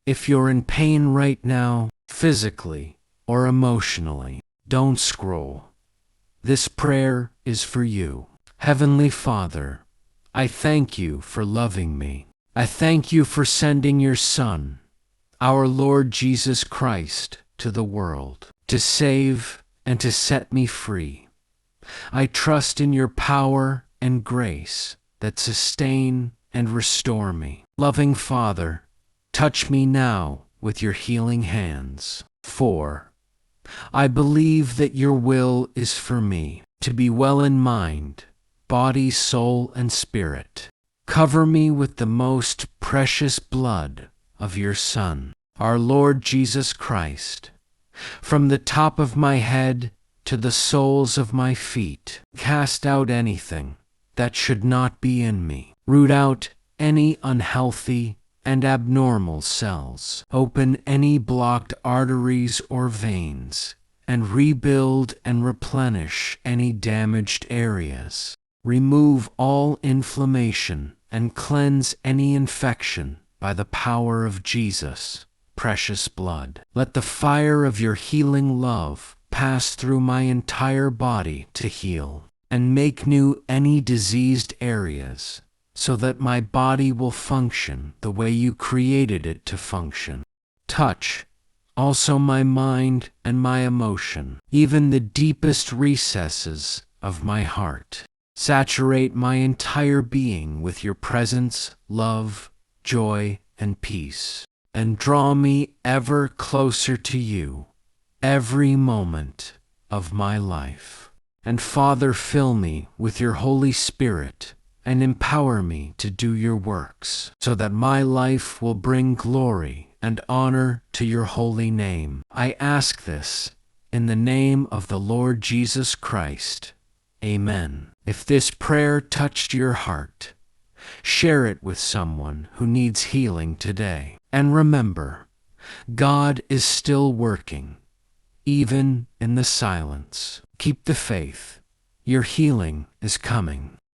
If you're in pain right now, physically or emotionally, don't scroll. This prayer is for you. Heavenly Father, I thank you for loving me. I thank you for sending your Son, our Lord Jesus Christ, to the world to save and to set me free. I trust in your power and grace that sustain and restore me. Loving Father, touch me now with your healing hands. 4. I believe that your will is for me to be well in mind, body, soul, and spirit. Cover me with the most precious blood of your Son, our Lord Jesus Christ. From the top of my head to the soles of my feet, cast out anything that should not be in me. Root out any unhealthy and abnormal cells. Open any blocked arteries or veins, and rebuild and replenish any damaged areas. Remove all inflammation and cleanse any infection by the power of Jesus' precious blood. Let the fire of your healing love pass through my entire body to heal and make new any diseased areas, so that my body will function the way you created it to function. Touch also my mind and my emotion, even the deepest recesses of my heart. Saturate my entire being with your presence, love, joy, and peace, and draw me ever closer to you every moment of my life. And Father, fill me with your Holy Spirit and empower me to do your works, so that my life will bring glory and honor to your holy name. I ask this in the name of the Lord Jesus Christ. Amen. If this prayer touched your heart, share it with someone who needs healing today. And remember, God is still working, even in the silence. Keep the faith. Your healing is coming.